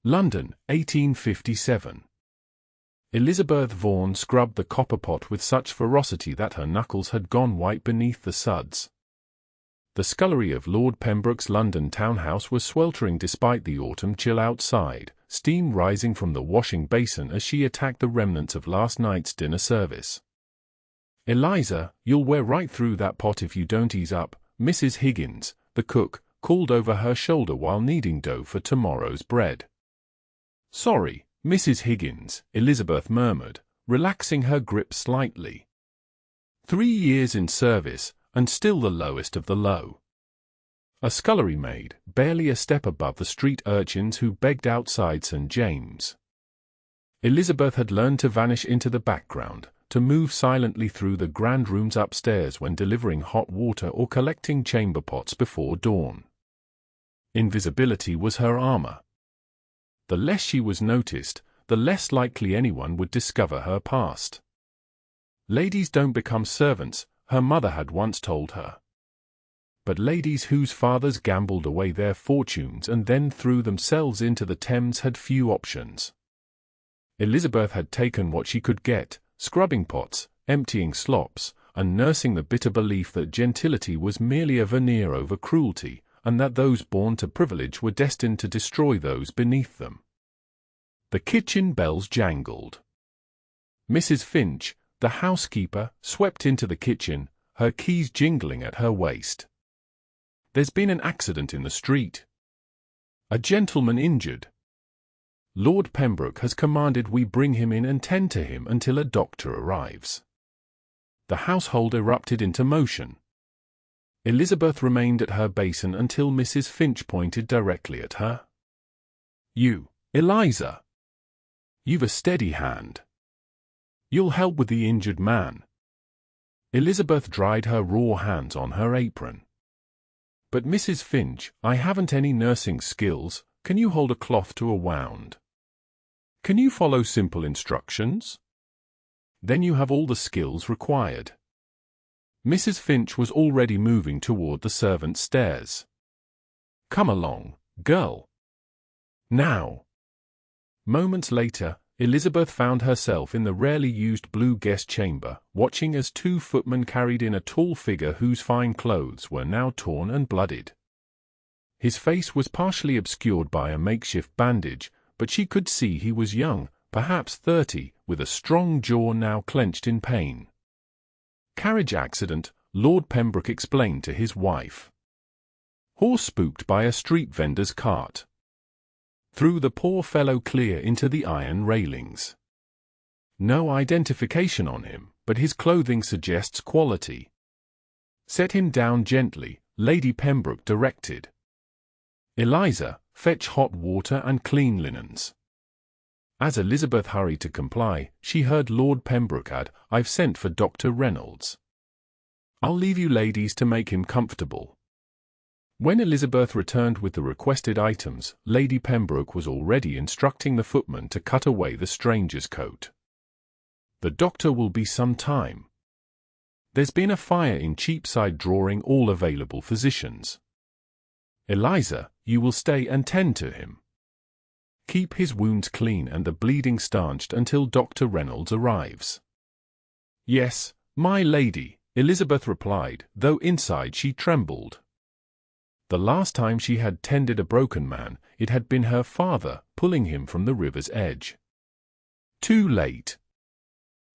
London, 1857. Elizabeth Vaughn scrubbed the copper pot with such ferocity that her knuckles had gone white beneath the suds. The scullery of Lord Pembroke's London townhouse was sweltering despite the autumn chill outside, steam rising from the washing basin as she attacked the remnants of last night's dinner service. "Eliza, you'll wear right through that pot if you don't ease up," Mrs. Higgins, the cook, called over her shoulder while kneading dough for tomorrow's bread. "Sorry, Mrs. Higgins," Elizabeth murmured, relaxing her grip slightly. 3 years in service, and still the lowest of the low. A scullery maid, barely a step above the street urchins who begged outside St. James. Elizabeth had learned to vanish into the background, to move silently through the grand rooms upstairs when delivering hot water or collecting chamber pots before dawn. Invisibility was her armor. The less she was noticed, the less likely anyone would discover her past. Ladies don't become servants, her mother had once told her. But ladies whose fathers gambled away their fortunes and then threw themselves into the Thames had few options. Elizabeth had taken what she could get, scrubbing pots, emptying slops, and nursing the bitter belief that gentility was merely a veneer over cruelty, and that those born to privilege were destined to destroy those beneath them. The kitchen bells jangled. Mrs. Finch, the housekeeper, swept into the kitchen, her keys jingling at her waist. "There's been an accident in the street. A gentleman injured. Lord Pembroke has commanded we bring him in and tend to him until a doctor arrives." The household erupted into motion. Elizabeth remained at her basin until Mrs. Finch pointed directly at her. "You, Eliza. You've a steady hand. You'll help with the injured man." Elizabeth dried her raw hands on her apron. "But Mrs. Finch, I haven't any nursing skills. Can you hold a cloth to a wound? Can you follow simple instructions? Then you have all the skills required." Mrs. Finch was already moving toward the servants' stairs. "Come along, girl. Now." Moments later, Elizabeth found herself in the rarely used blue guest chamber, watching as 2 footmen carried in a tall figure whose fine clothes were now torn and blooded. His face was partially obscured by a makeshift bandage, but she could see he was young, perhaps 30, with a strong jaw now clenched in pain. "Carriage accident," Lord Pembroke explained to his wife. "Horse spooked by a street vendor's cart. Threw the poor fellow clear into the iron railings. No identification on him, but his clothing suggests quality. Set him down gently," Lady Pembroke directed. "Eliza, fetch hot water and clean linens." As Elizabeth hurried to comply, she heard Lord Pembroke add, "I've sent for Dr. Reynolds. I'll leave you ladies to make him comfortable." When Elizabeth returned with the requested items, Lady Pembroke was already instructing the footman to cut away the stranger's coat. "The doctor will be some time. There's been a fire in Cheapside drawing all available physicians. Eliza, you will stay and tend to him. Keep his wounds clean and the bleeding stanched until Dr. Reynolds arrives." "Yes, my lady," Elizabeth replied, though inside she trembled. The last time she had tended a broken man, it had been her father, pulling him from the river's edge. Too late.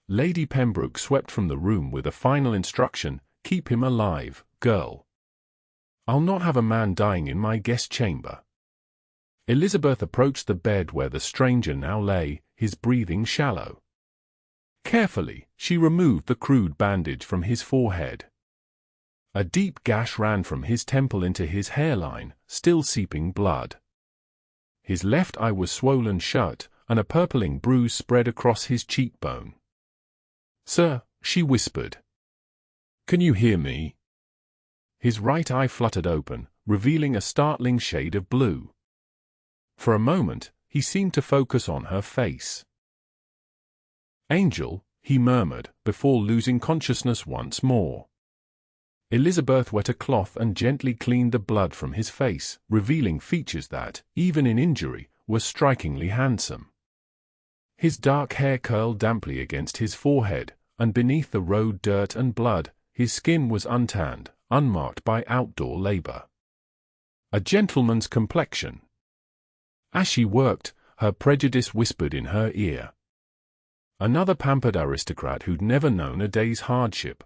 Lady Pembroke swept from the room with a final instruction, "Keep him alive, girl. I'll not have a man dying in my guest chamber." Elizabeth approached the bed where the stranger now lay, his breathing shallow. Carefully, she removed the crude bandage from his forehead. A deep gash ran from his temple into his hairline, still seeping blood. His left eye was swollen shut, and a purpling bruise spread across his cheekbone. "Sir," she whispered. "Can you hear me?" His right eye fluttered open, revealing a startling shade of blue. For a moment, he seemed to focus on her face. "Angel," he murmured, before losing consciousness once more. Elizabeth wet a cloth and gently cleaned the blood from his face, revealing features that, even in injury, was strikingly handsome. His dark hair curled damply against his forehead, and beneath the road dirt and blood, his skin was untanned, unmarked by outdoor labor. A gentleman's complexion. As she worked, her prejudice whispered in her ear. Another pampered aristocrat who'd never known a day's hardship.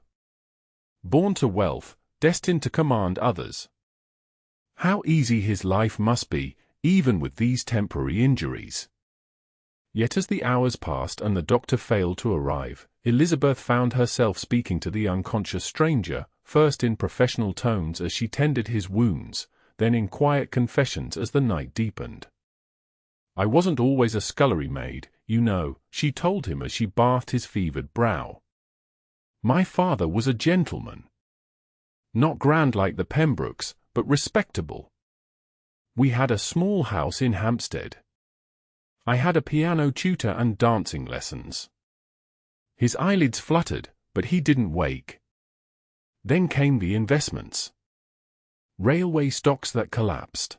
Born to wealth, destined to command others. How easy his life must be, even with these temporary injuries. Yet as the hours passed and the doctor failed to arrive, Elizabeth found herself speaking to the unconscious stranger, first in professional tones as she tended his wounds, then in quiet confessions as the night deepened. "I wasn't always a scullery maid, you know," she told him as she bathed his fevered brow. "My father was a gentleman. Not grand like the Pembrokes, but respectable. We had a small house in Hampstead. I had a piano tutor and dancing lessons." His eyelids fluttered, but he didn't wake. Then came the investments. Railway stocks that collapsed.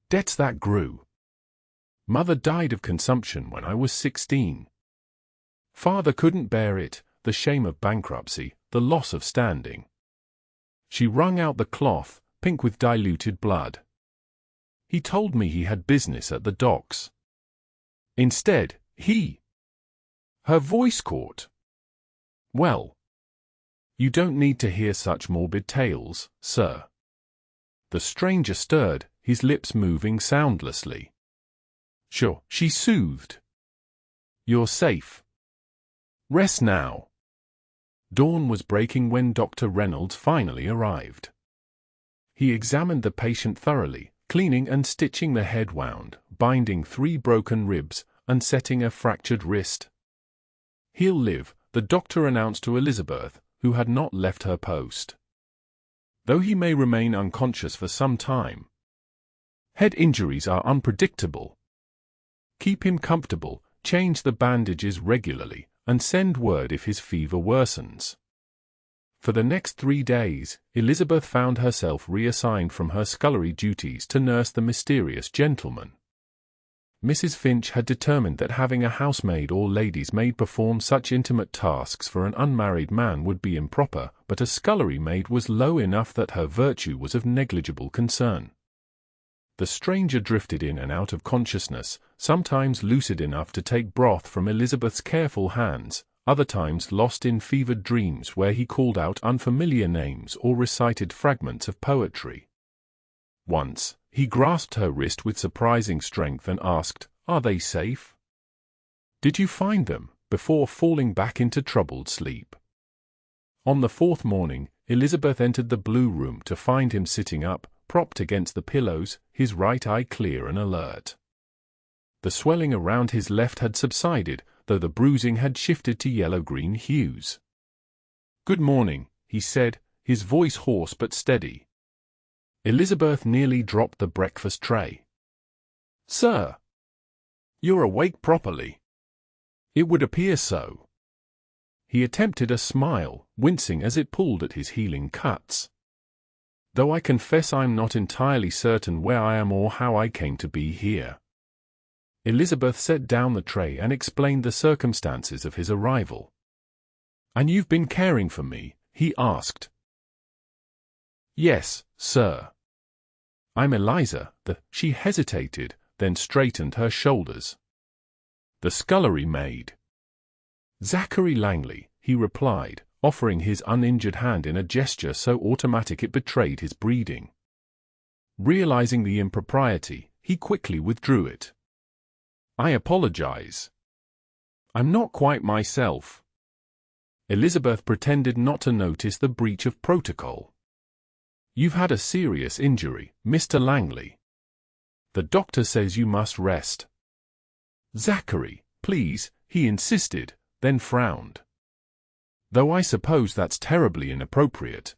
Debts that grew. Mother died of consumption when I was 16. Father couldn't bear it, the shame of bankruptcy, the loss of standing. She wrung out the cloth, pink with diluted blood. He told me he had business at the docks. Instead, Her voice caught. "Well, you don't need to hear such morbid tales, sir." The stranger stirred, his lips moving soundlessly. "Sure," she soothed. "You're safe. Rest now." Dawn was breaking when Dr. Reynolds finally arrived. He examined the patient thoroughly, cleaning and stitching the head wound, binding 3 broken ribs, and setting a fractured wrist. "He'll live," the doctor announced to Elizabeth, who had not left her post. "Though he may remain unconscious for some time. Head injuries are unpredictable. Keep him comfortable, change the bandages regularly, and send word if his fever worsens." For the next 3 days, Elizabeth found herself reassigned from her scullery duties to nurse the mysterious gentleman. Mrs. Finch had determined that having a housemaid or lady's maid perform such intimate tasks for an unmarried man would be improper, but a scullery maid was low enough that her virtue was of negligible concern. The stranger drifted in and out of consciousness, sometimes lucid enough to take broth from Elizabeth's careful hands, other times lost in fevered dreams where he called out unfamiliar names or recited fragments of poetry. Once, he grasped her wrist with surprising strength and asked, "Are they safe? Did you find them?" before falling back into troubled sleep. On the 4th morning, Elizabeth entered the blue room to find him sitting up, propped against the pillows, his right eye clear and alert. The swelling around his left had subsided, though the bruising had shifted to yellow-green hues. "Good morning," he said, his voice hoarse but steady. Elizabeth nearly dropped the breakfast tray. "Sir, you're awake properly." "It would appear so." He attempted a smile, wincing as it pulled at his healing cuts. "Though I confess I'm not entirely certain where I am or how I came to be here." Elizabeth set down the tray and explained the circumstances of his arrival. "And you've been caring for me?" he asked. "Yes, sir. I'm Eliza, She hesitated, then straightened her shoulders. "The scullery maid." "Zachary Langley," he replied, offering his uninjured hand in a gesture so automatic it betrayed his breeding. Realizing the impropriety, he quickly withdrew it. "I apologize. I'm not quite myself." Elizabeth pretended not to notice the breach of protocol. "You've had a serious injury, Mr. Langley. The doctor says you must rest." "Zachary, please," he insisted, then frowned. "Though I suppose that's terribly inappropriate."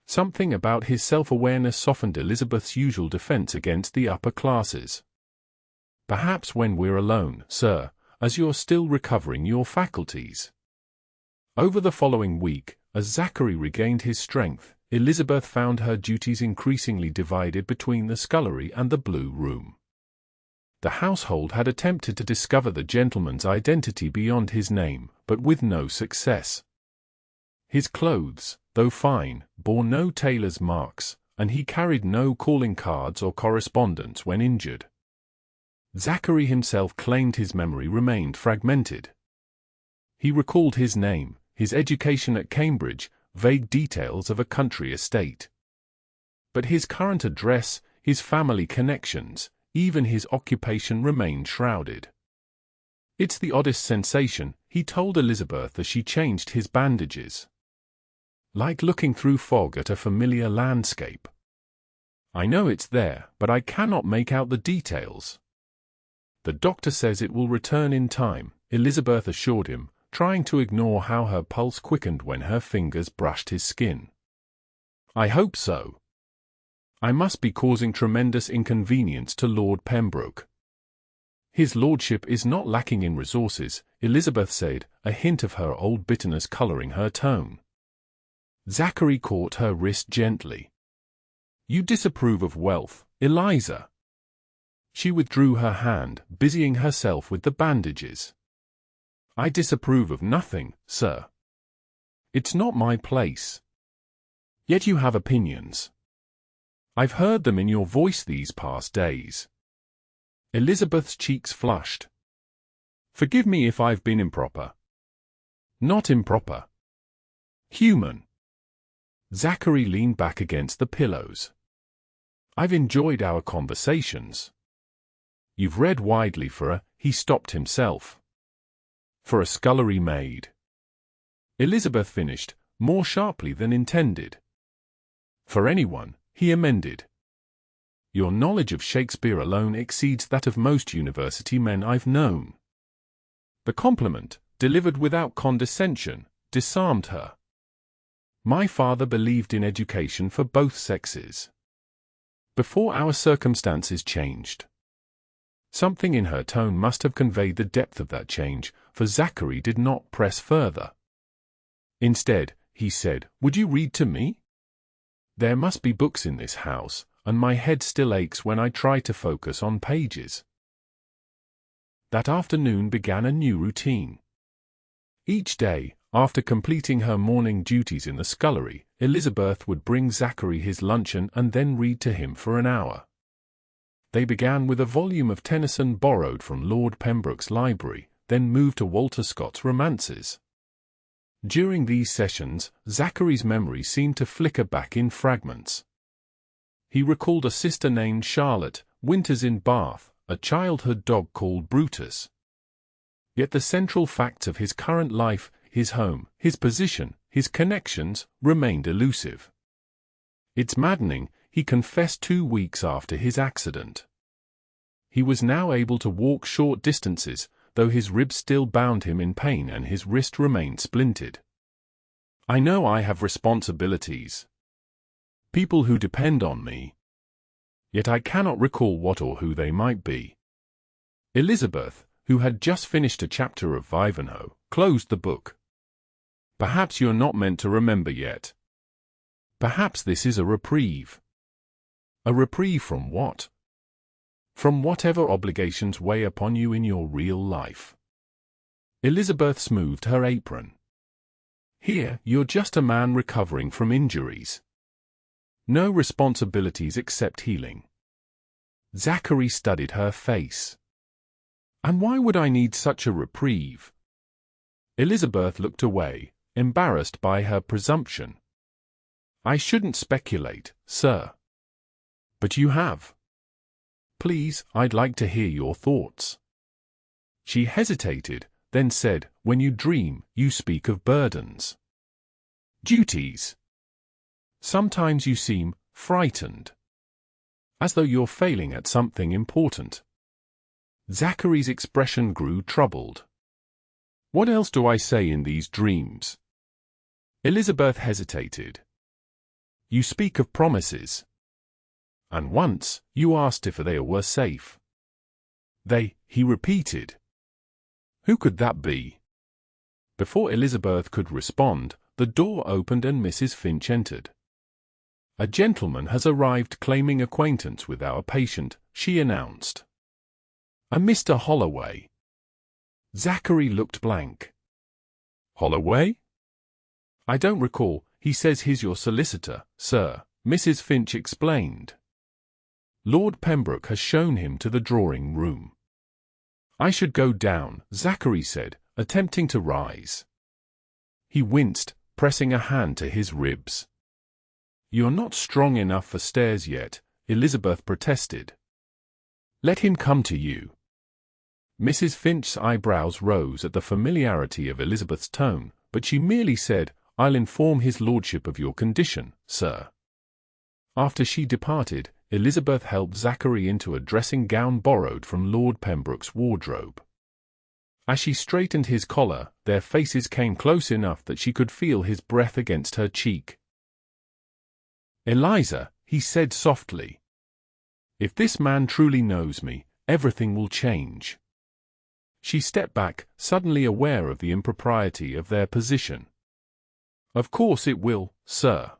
Something about his self-awareness softened Elizabeth's usual defense against the upper classes. "Perhaps when we're alone, sir, as you're still recovering your faculties." Over the following week, as Zachary regained his strength, Elizabeth found her duties increasingly divided between the scullery and the blue room. The household had attempted to discover the gentleman's identity beyond his name, but with no success. His clothes, though fine, bore no tailor's marks, and he carried no calling cards or correspondence when injured. Zachary himself claimed his memory remained fragmented. He recalled his name, his education at Cambridge, vague details of a country estate. But his current address, his family connections, even his occupation remained shrouded. "It's the oddest sensation," he told Elizabeth as she changed his bandages. "Like looking through fog at a familiar landscape. I know it's there, but I cannot make out the details." "The doctor says it will return in time," Elizabeth assured him, trying to ignore how her pulse quickened when her fingers brushed his skin. "I hope so. I must be causing tremendous inconvenience to Lord Pembroke." "His lordship is not lacking in resources," Elizabeth said, a hint of her old bitterness coloring her tone. Zachary caught her wrist gently. "You disapprove of wealth, Eliza." She withdrew her hand, busying herself with the bandages. "I disapprove of nothing, sir. It's not my place. Yet you have opinions. I've heard them in your voice these past days." Elizabeth's cheeks flushed. "Forgive me if I've been improper." "Not improper. Human." Zachary leaned back against the pillows. "I've enjoyed our conversations." "You've read widely for a—" he stopped himself. "For a scullery maid," Elizabeth finished, more sharply than intended. "For anyone," he amended. "Your knowledge of Shakespeare alone exceeds that of most university men I've known." The compliment, delivered without condescension, disarmed her. "My father believed in education for both sexes. Before our circumstances changed." Something in her tone must have conveyed the depth of that change, for Zachary did not press further. Instead, he said, "Would you read to me? There must be books in this house, and my head still aches when I try to focus on pages." That afternoon began a new routine. Each day, after completing her morning duties in the scullery, Elizabeth would bring Zachary his luncheon and then read to him for an hour. They began with a volume of Tennyson borrowed from Lord Pembroke's library, then moved to Walter Scott's romances. During these sessions, Zachary's memory seemed to flicker back in fragments. He recalled a sister named Charlotte, winters in Bath, a childhood dog called Brutus. Yet the central facts of his current life, his home, his position, his connections, remained elusive. "It's maddening," he confessed 2 weeks after his accident. He was now able to walk short distances, though his ribs still bound him in pain and his wrist remained splintered. "I know I have responsibilities. People who depend on me. Yet I cannot recall what or who they might be." Elizabeth, who had just finished a chapter of Ivanhoe, closed the book. "Perhaps you're not meant to remember yet. Perhaps this is a reprieve." "A reprieve from what?" "From whatever obligations weigh upon you in your real life." Elizabeth smoothed her apron. "Here, you're just a man recovering from injuries. No responsibilities except healing." Zachary studied her face. "And why would I need such a reprieve?" Elizabeth looked away, embarrassed by her presumption. "I shouldn't speculate, sir." "But you have. Please, I'd like to hear your thoughts." She hesitated, then said, "When you dream, you speak of burdens. Duties. Sometimes you seem frightened. As though you're failing at something important." Zachary's expression grew troubled. "What else do I say in these dreams?" Elizabeth hesitated. "You speak of promises. And once, you asked if they were safe." "They," he repeated. "Who could that be?" Before Elizabeth could respond, the door opened and Mrs. Finch entered. "A gentleman has arrived claiming acquaintance with our patient," she announced. "A Mr. Holloway." Zachary looked blank. "Holloway? I don't recall. He says he's your solicitor, sir," Mrs. Finch explained. "Lord Pembroke has shown him to the drawing room." "I should go down," Zachary said, attempting to rise. He winced, pressing a hand to his ribs. "You're not strong enough for stairs yet," Elizabeth protested. "Let him come to you." Mrs. Finch's eyebrows rose at the familiarity of Elizabeth's tone, but she merely said, "I'll inform his lordship of your condition, sir." After she departed, Elizabeth helped Zachary into a dressing gown borrowed from Lord Pembroke's wardrobe. As she straightened his collar, their faces came close enough that she could feel his breath against her cheek. "Eliza," he said softly, "if this man truly knows me, everything will change." She stepped back, suddenly aware of the impropriety of their position. "Of course it will, sir.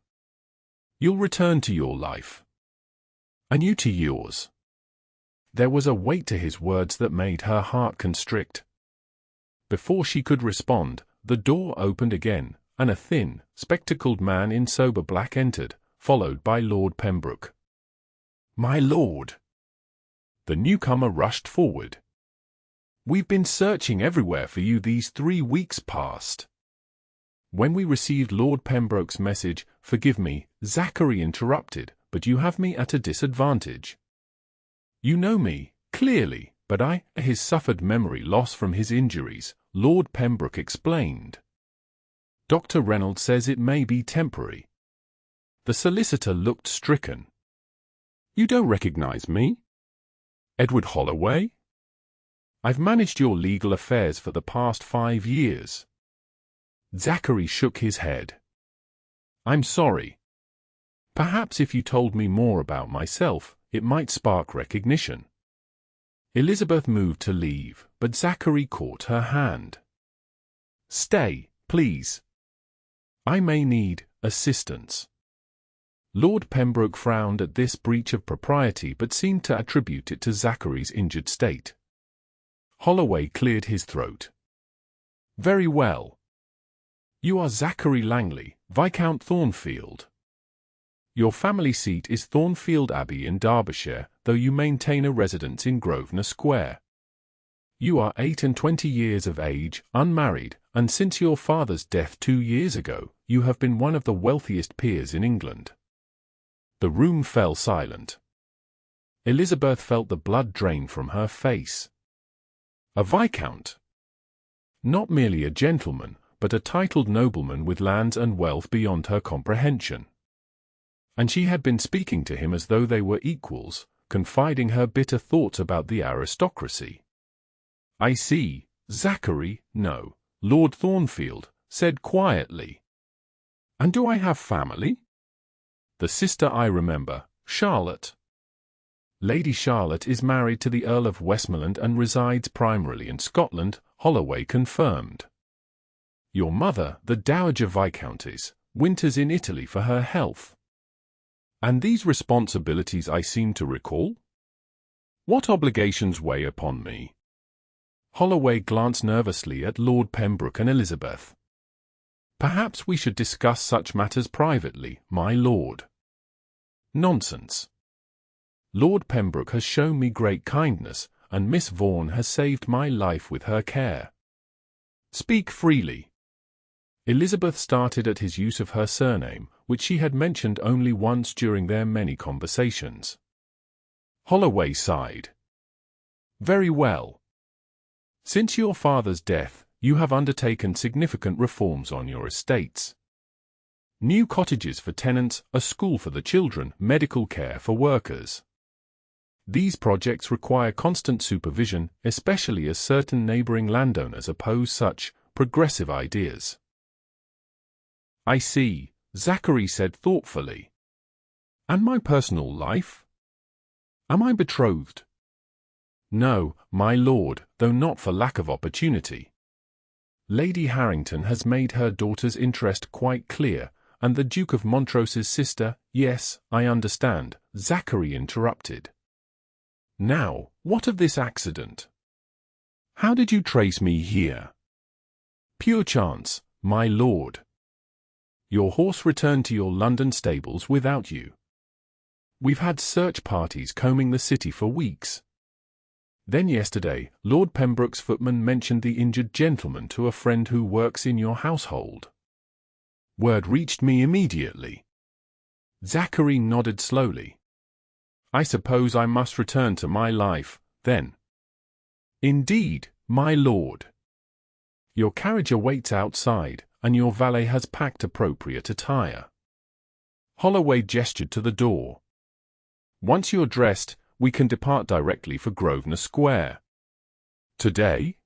You'll return to your life. And you to yours." There was a weight to his words that made her heart constrict. Before she could respond, the door opened again, and a thin, spectacled man in sober black entered, followed by Lord Pembroke. "My lord!" The newcomer rushed forward. "We've been searching everywhere for you these 3 weeks past." "When we received Lord Pembroke's message—" "Forgive me," Zachary interrupted, "but you have me at a disadvantage. You know me, clearly, but I—" "Has suffered memory loss from his injuries," Lord Pembroke explained. "Dr. Reynolds says it may be temporary." The solicitor looked stricken. "You don't recognize me? Edward Holloway? I've managed your legal affairs for the past 5 years. Zachary shook his head. "I'm sorry. Perhaps if you told me more about myself, it might spark recognition." Elizabeth moved to leave, but Zachary caught her hand. "Stay, please. I may need assistance." Lord Pembroke frowned at this breach of propriety but seemed to attribute it to Zachary's injured state. Holloway cleared his throat. "Very well. You are Zachary Langley, Viscount Thornfield. Your family seat is Thornfield Abbey in Derbyshire, though you maintain a residence in Grosvenor Square. You are 28 years of age, unmarried, and since your father's death 2 years ago, you have been one of the wealthiest peers in England." The room fell silent. Elizabeth felt the blood drain from her face. A viscount. Not merely a gentleman, but a titled nobleman with lands and wealth beyond her comprehension. And she had been speaking to him as though they were equals, confiding her bitter thoughts about the aristocracy. "I see, Zachary." "No," Lord Thornfield said quietly. "And do I have family?" "The sister I remember, Charlotte." "Lady Charlotte is married to the Earl of Westmoreland and resides primarily in Scotland," Holloway confirmed. "Your mother, the Dowager Viscountess, winters in Italy for her health." "And these responsibilities I seem to recall? What obligations weigh upon me?" Holloway glanced nervously at Lord Pembroke and Elizabeth. "Perhaps we should discuss such matters privately, my lord." "Nonsense. Lord Pembroke has shown me great kindness, and Miss Vaughn has saved my life with her care. Speak freely." Elizabeth started at his use of her surname, which she had mentioned only once during their many conversations. Holloway sighed. "Very well. Since your father's death, you have undertaken significant reforms on your estates. New cottages for tenants, a school for the children, medical care for workers. These projects require constant supervision, especially as certain neighboring landowners oppose such progressive ideas." "I see," Zachary said thoughtfully. "And my personal life? Am I betrothed?" "No, my lord, though not for lack of opportunity. Lady Harrington has made her daughter's interest quite clear, and the Duke of Montrose's sister—" "Yes, I understand," Zachary interrupted. Now, what of this accident? How did you trace me here? Pure chance, my lord. Your horse returned to your London stables without you. We've had search parties combing the city for weeks. Then yesterday, Lord Pembroke's footman mentioned the injured gentleman to a friend who works in your household. Word reached me immediately. Zachary nodded slowly. I suppose I must return to my life, then. Indeed, my lord. Your carriage awaits outside, and your valet has packed appropriate attire. Holloway gestured to the door. Once you're dressed, we can depart directly for Grosvenor Square. Today?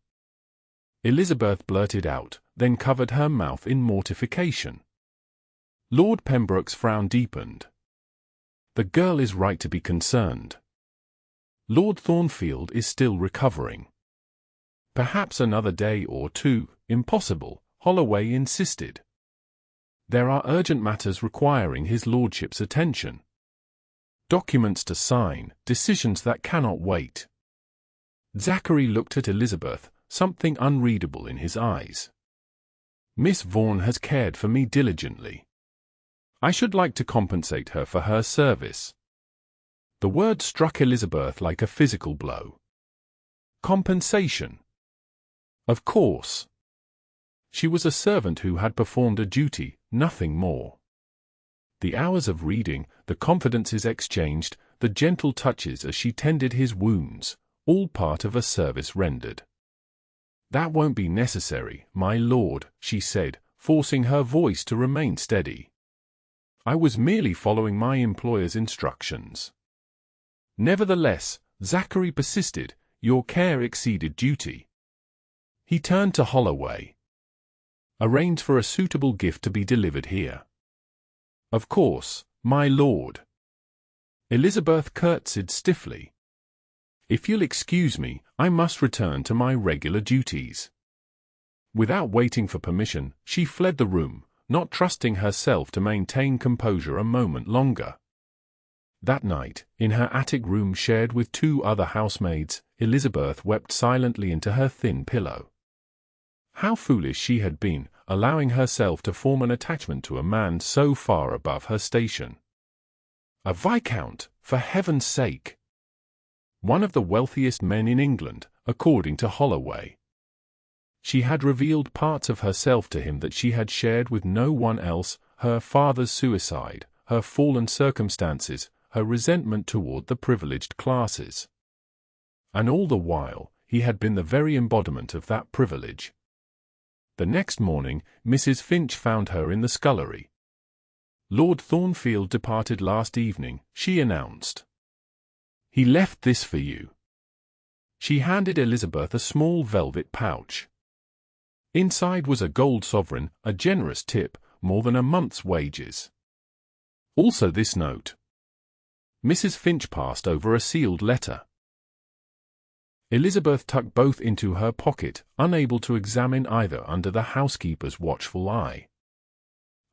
Elizabeth blurted out, then covered her mouth in mortification. Lord Pembroke's frown deepened. The girl is right to be concerned. Lord Thornfield is still recovering. Perhaps another day or two. Impossible, Holloway insisted. There are urgent matters requiring his lordship's attention. Documents to sign, decisions that cannot wait. Zachary looked at Elizabeth, something unreadable in his eyes. Miss Vaughn has cared for me diligently. I should like to compensate her for her service. The word struck Elizabeth like a physical blow. Compensation. Of course. She was a servant who had performed a duty, nothing more. The hours of reading, the confidences exchanged, the gentle touches as she tended his wounds, all part of a service rendered. That won't be necessary, my lord, she said, forcing her voice to remain steady. I was merely following my employer's instructions. Nevertheless, Zachary persisted, your care exceeded duty. He turned to Holloway. Arrange for a suitable gift to be delivered here. Of course, my lord. Elizabeth curtsied stiffly. If you'll excuse me, I must return to my regular duties. Without waiting for permission, she fled the room, not trusting herself to maintain composure a moment longer. That night, in her attic room shared with two other housemaids, Elizabeth wept silently into her thin pillow. How foolish she had been, allowing herself to form an attachment to a man so far above her station. A viscount, for heaven's sake! One of the wealthiest men in England, according to Holloway. She had revealed parts of herself to him that she had shared with no one else, her father's suicide, her fallen circumstances, her resentment toward the privileged classes. And all the while, he had been the very embodiment of that privilege. The next morning, Mrs. Finch found her in the scullery. Lord Thornfield departed last evening, she announced. He left this for you. She handed Elizabeth a small velvet pouch. Inside was a gold sovereign, a generous tip, more than a month's wages. Also this note. Mrs. Finch passed over a sealed letter. Elizabeth tucked both into her pocket, unable to examine either under the housekeeper's watchful eye.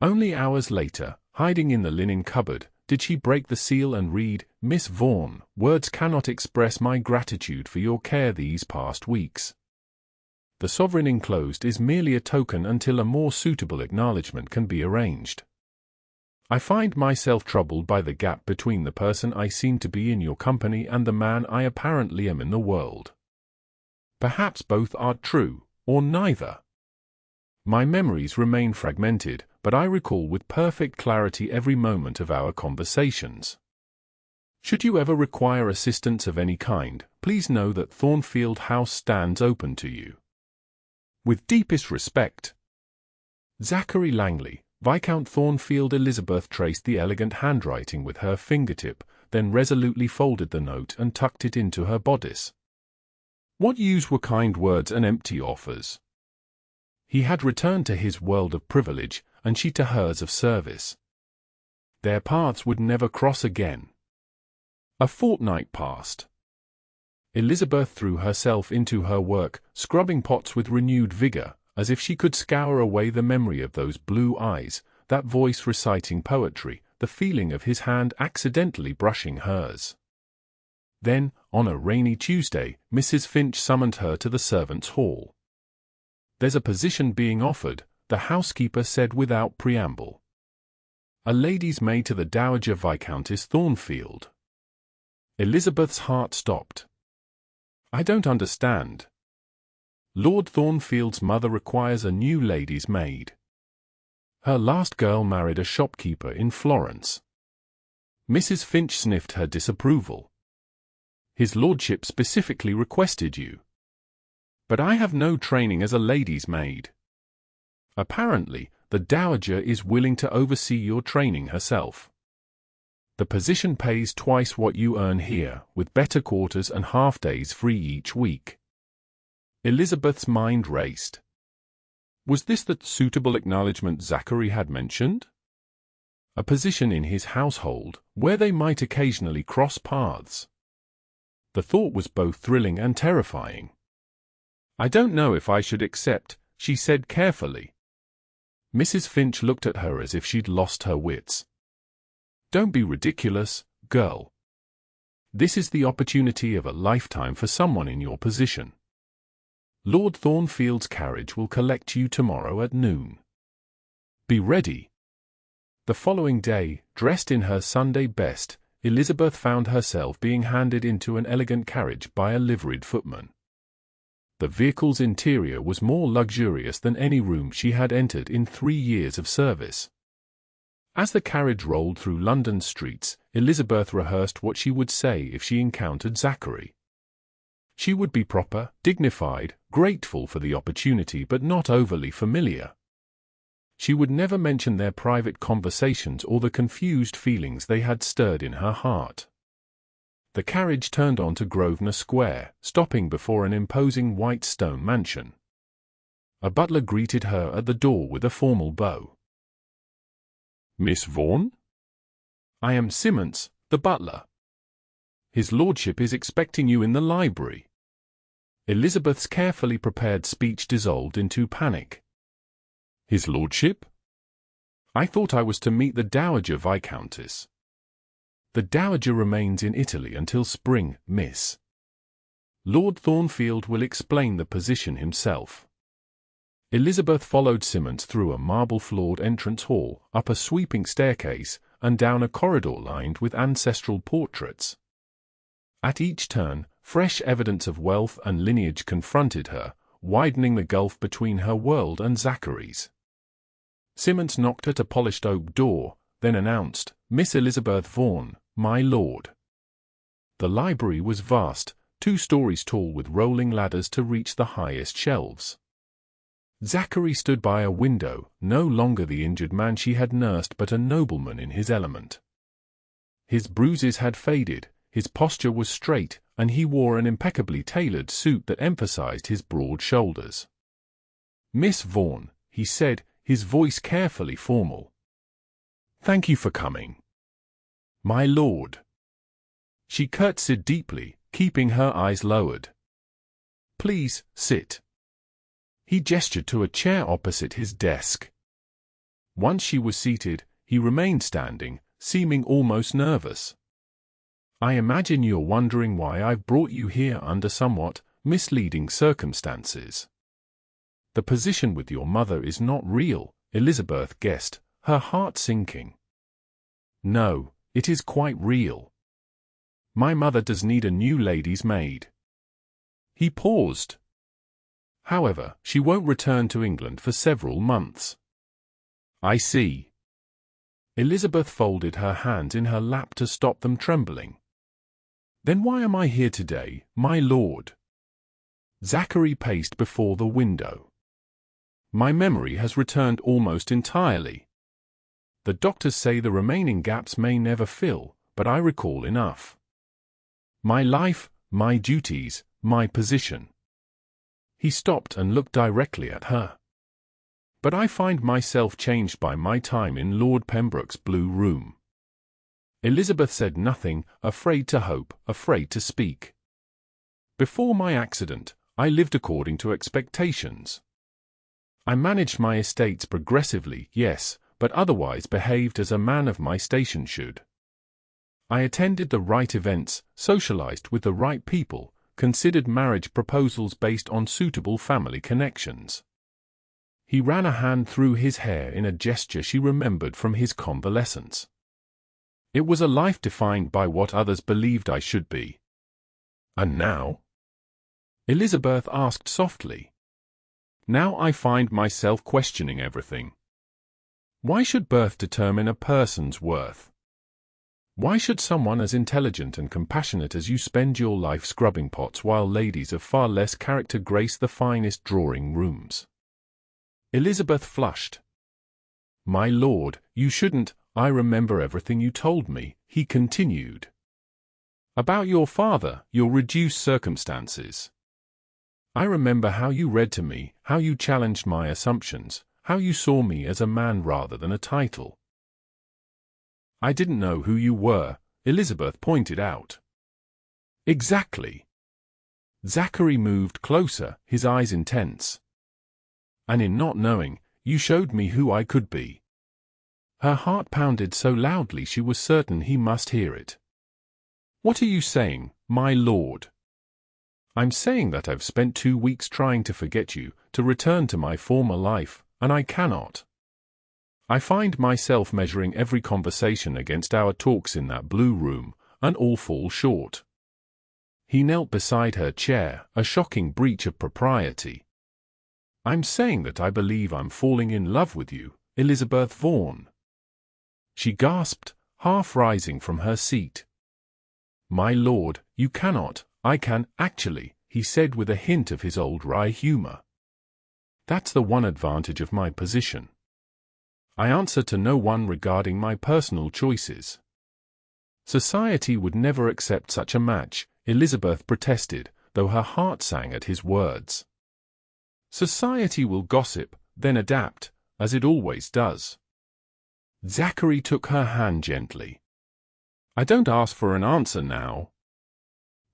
Only hours later, hiding in the linen cupboard, did she break the seal and read, Miss Vaughn, words cannot express my gratitude for your care these past weeks. The sovereign enclosed is merely a token until a more suitable acknowledgement can be arranged. I find myself troubled by the gap between the person I seem to be in your company and the man I apparently am in the world. Perhaps both are true, or neither. My memories remain fragmented, but I recall with perfect clarity every moment of our conversations. Should you ever require assistance of any kind, please know that Thornfield House stands open to you. With deepest respect. Zachary Langley, Viscount Thornfield. Elizabeth traced the elegant handwriting with her fingertip, then resolutely folded the note and tucked it into her bodice. What use were kind words and empty offers? He had returned to his world of privilege, and she to hers of service. Their paths would never cross again. A fortnight passed. Elizabeth threw herself into her work, scrubbing pots with renewed vigor, as if she could scour away the memory of those blue eyes, that voice reciting poetry, the feeling of his hand accidentally brushing hers. Then, on a rainy Tuesday, Mrs. Finch summoned her to the servants' hall. "There's a position being offered," the housekeeper said without preamble. "A lady's maid to the Dowager Viscountess Thornfield." Elizabeth's heart stopped. "I don't understand." "Lord Thornfield's mother requires a new lady's maid. Her last girl married a shopkeeper in Florence." Mrs. Finch sniffed her disapproval. "His lordship specifically requested you." "But I have no training as a lady's maid." "Apparently, the Dowager is willing to oversee your training herself. The position pays twice what you earn here, with better quarters and half-days free each week." Elizabeth's mind raced. Was this the suitable acknowledgement Zachary had mentioned? A position in his household, where they might occasionally cross paths. The thought was both thrilling and terrifying. "I don't know if I should accept," she said carefully. Mrs. Finch looked at her as if she'd lost her wits. "Don't be ridiculous, girl. This is the opportunity of a lifetime for someone in your position. Lord Thornfield's carriage will collect you tomorrow at noon. Be ready." The following day, dressed in her Sunday best, Elizabeth found herself being handed into an elegant carriage by a liveried footman. The vehicle's interior was more luxurious than any room she had entered in 3 years of service. As the carriage rolled through London's streets, Elizabeth rehearsed what she would say if she encountered Zachary. She would be proper, dignified, grateful for the opportunity but not overly familiar. She would never mention their private conversations or the confused feelings they had stirred in her heart. The carriage turned onto Grosvenor Square, stopping before an imposing white stone mansion. A butler greeted her at the door with a formal bow. "Miss Vaughn?" "I am Simmons, the butler. His lordship is expecting you in the library." Elizabeth's carefully prepared speech dissolved into panic. "His lordship? I thought I was to meet the Dowager Viscountess." "The Dowager remains in Italy until spring, miss. Lord Thornfield will explain the position himself." Elizabeth followed Simmons through a marble-floored entrance hall, up a sweeping staircase, and down a corridor lined with ancestral portraits. At each turn, fresh evidence of wealth and lineage confronted her, widening the gulf between her world and Zachary's. Simmons knocked at a polished oak door, then announced, "Miss Elizabeth Vaughn, my lord." The library was vast, 2 stories tall with rolling ladders to reach the highest shelves. Zachary stood by a window, no longer the injured man she had nursed but a nobleman in his element. His bruises had faded, his posture was straight, and he wore an impeccably tailored suit that emphasized his broad shoulders. "Miss Vaughn," he said, his voice carefully formal. "Thank you for coming." "My lord." She curtsied deeply, keeping her eyes lowered. "Please, sit." He gestured to a chair opposite his desk. Once she was seated, he remained standing, seeming almost nervous. "I imagine you're wondering why I've brought you here under somewhat misleading circumstances. The position with your mother is not real," Elizabeth guessed, her heart sinking. "No, it is quite real. My mother does need a new lady's maid." He paused. "However, she won't return to England for several months." "I see." Elizabeth folded her hands in her lap to stop them trembling. "Then why am I here today, my lord?" Zachary paced before the window. "My memory has returned almost entirely. The doctors say the remaining gaps may never fill, but I recall enough. My life, my duties, my position." He stopped and looked directly at her. "But I find myself changed by my time in Lord Pembroke's blue room." Elizabeth said nothing, afraid to hope, afraid to speak. "Before my accident, I lived according to expectations. I managed my estates progressively, yes, but otherwise behaved as a man of my station should. I attended the right events, socialized with the right people, considered marriage proposals based on suitable family connections. He ran a hand through his hair in a gesture she remembered from his convalescence. It was a life defined by what others believed I should be. And now? Elizabeth asked softly. Now I find myself questioning everything. Why should birth determine a person's worth? Why should someone as intelligent and compassionate as you spend your life scrubbing pots while ladies of far less character grace the finest drawing rooms? Elizabeth flushed. My lord, you shouldn't. I remember everything you told me, he continued. About your father, your reduced circumstances. I remember how you read to me, how you challenged my assumptions, how you saw me as a man rather than a title. I didn't know who you were, Elizabeth pointed out. Exactly. Zachary moved closer, his eyes intense. And in not knowing, you showed me who I could be. Her heart pounded so loudly she was certain he must hear it. What are you saying, my lord? I'm saying that I've spent 2 weeks trying to forget you, to return to my former life, and I cannot. I find myself measuring every conversation against our talks in that blue room, and all fall short. He knelt beside her chair, a shocking breach of propriety. I'm saying that I believe I'm falling in love with you, Elizabeth Vaughn. She gasped, half rising from her seat. My lord, you cannot. I can, actually, he said with a hint of his old wry humor. That's the one advantage of my position. I answer to no one regarding my personal choices. Society would never accept such a match, Elizabeth protested, though her heart sang at his words. Society will gossip, then adapt, as it always does. Zachary took her hand gently. I don't ask for an answer now.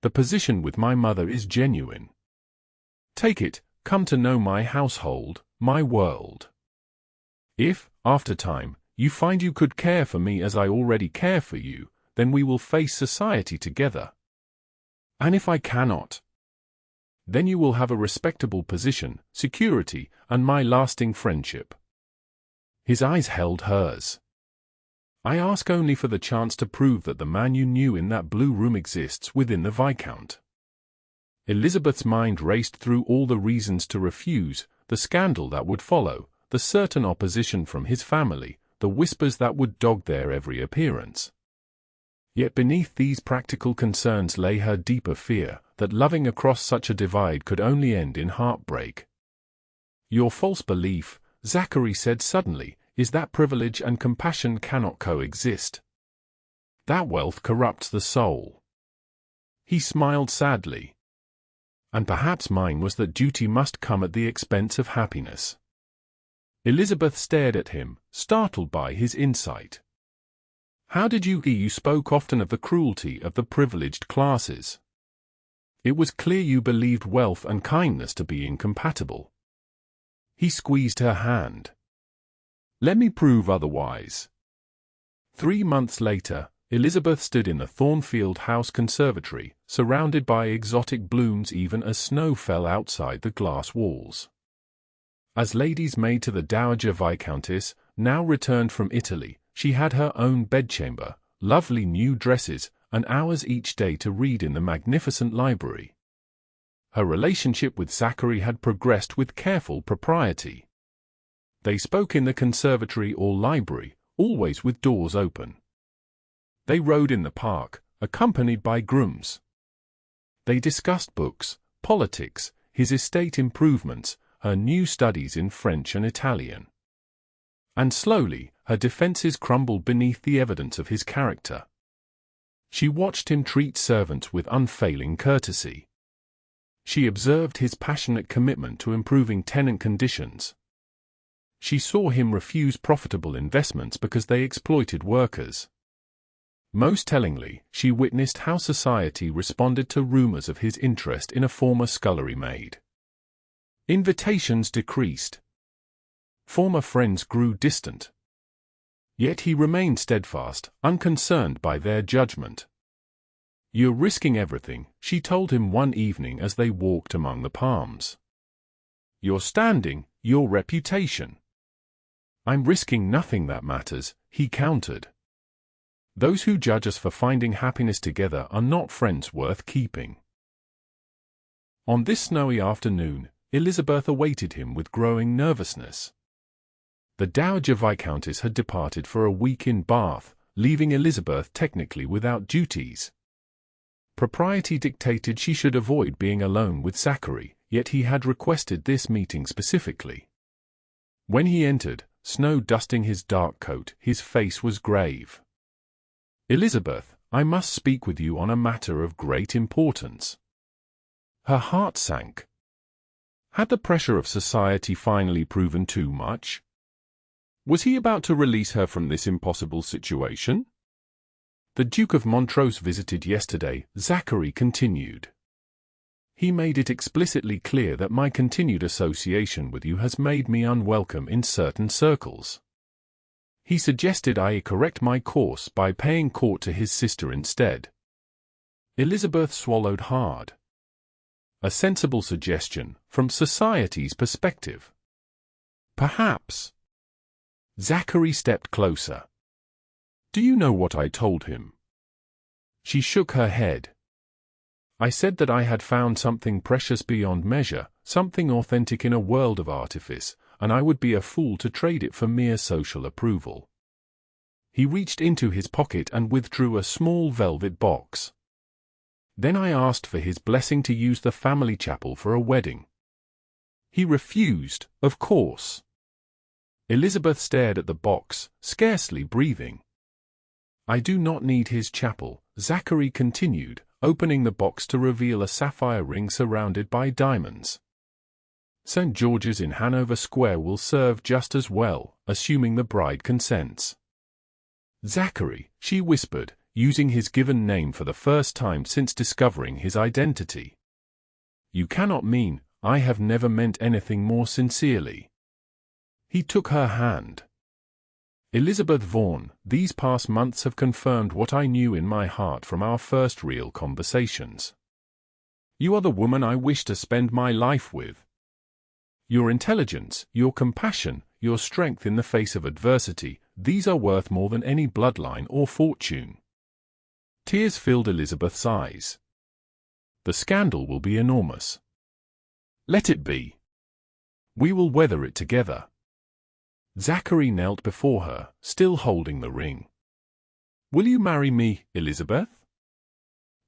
The position with my mother is genuine. Take it, come to know my household, my world. If, after time, you find you could care for me as I already care for you, then we will face society together. And if I cannot, then you will have a respectable position, security, and my lasting friendship. His eyes held hers. I ask only for the chance to prove that the man you knew in that blue room exists within the Viscount. Elizabeth's mind raced through all the reasons to refuse, the scandal that would follow, the certain opposition from his family, the whispers that would dog their every appearance. Yet beneath these practical concerns lay her deeper fear, that loving across such a divide could only end in heartbreak. Your false belief, Zachary said suddenly, is that privilege and compassion cannot coexist. That wealth corrupts the soul. He smiled sadly. And perhaps mine was that duty must come at the expense of happiness. Elizabeth stared at him, startled by his insight. How did you spoke often of the cruelty of the privileged classes. It was clear you believed wealth and kindness to be incompatible. He squeezed her hand. Let me prove otherwise. 3 months later, Elizabeth stood in the Thornfield house conservatory, surrounded by exotic blooms even as snow fell outside the glass walls. As lady's maid to the Dowager Viscountess, now returned from Italy, she had her own bedchamber, lovely new dresses, and hours each day to read in the magnificent library. Her relationship with Zachary had progressed with careful propriety. They spoke in the conservatory or library, always with doors open. They rode in the park, accompanied by grooms. They discussed books, politics, his estate improvements, her new studies in French and Italian. And slowly, her defenses crumbled beneath the evidence of his character. She watched him treat servants with unfailing courtesy. She observed his passionate commitment to improving tenant conditions. She saw him refuse profitable investments because they exploited workers. Most tellingly, she witnessed how society responded to rumors of his interest in a former scullery maid. Invitations decreased. Former friends grew distant. Yet he remained steadfast, unconcerned by their judgment. "You're risking everything," she told him one evening as they walked among the palms. "Your standing, your reputation." "I'm risking nothing that matters," he countered. "Those who judge us for finding happiness together are not friends worth keeping." On this snowy afternoon, Elizabeth awaited him with growing nervousness. The Dowager Viscountess had departed for a week in Bath, leaving Elizabeth technically without duties. Propriety dictated she should avoid being alone with Zachary, yet he had requested this meeting specifically. When he entered, snow dusting his dark coat, his face was grave. "Elizabeth, I must speak with you on a matter of great importance." Her heart sank. Had the pressure of society finally proven too much? Was he about to release her from this impossible situation? "The Duke of Montrose visited yesterday," Zachary continued. "He made it explicitly clear that my continued association with you has made me unwelcome in certain circles. He suggested I correct my course by paying court to his sister instead." Elizabeth swallowed hard. A sensible suggestion, from society's perspective. Perhaps. Zachary stepped closer. "Do you know what I told him?" She shook her head. "I said that I had found something precious beyond measure, something authentic in a world of artifice, and I would be a fool to trade it for mere social approval." He reached into his pocket and withdrew a small velvet box. "Then I asked for his blessing to use the family chapel for a wedding. He refused, of course." Elizabeth stared at the box, scarcely breathing. "I do not need his chapel," Zachary continued, opening the box to reveal a sapphire ring surrounded by diamonds. "St. George's in Hanover Square will serve just as well, assuming the bride consents." "Zachary," she whispered, using his given name for the first time since discovering his identity. "You cannot mean, I have never meant anything more sincerely." He took her hand. "Elizabeth Vaughn, these past months have confirmed what I knew in my heart from our first real conversations. You are the woman I wish to spend my life with. Your intelligence, your compassion, your strength in the face of adversity, these are worth more than any bloodline or fortune." Tears filled Elizabeth's eyes. "The scandal will be enormous." "Let it be. We will weather it together." Zachary knelt before her, still holding the ring. "Will you marry me, Elizabeth?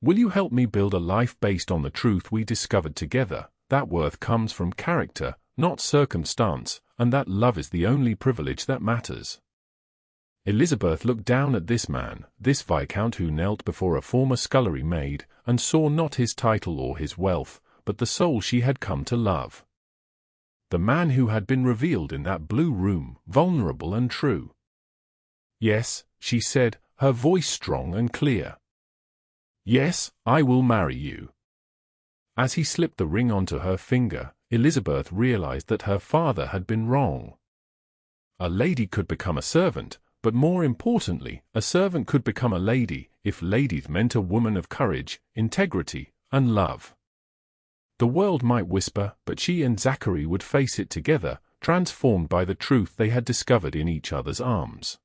Will you help me build a life based on the truth we discovered together, that worth comes from character, not circumstance, and that love is the only privilege that matters?" Elizabeth looked down at this man, this Viscount who knelt before a former scullery maid, and saw not his title or his wealth, but the soul she had come to love. The man who had been revealed in that blue room, vulnerable and true. "Yes," she said, her voice strong and clear. "Yes, I will marry you." As he slipped the ring onto her finger, Elizabeth realized that her father had been wrong. A lady could become a servant, but more importantly, a servant could become a lady, if lady meant a woman of courage, integrity, and love. The world might whisper, but she and Zachary would face it together, transformed by the truth they had discovered in each other's arms.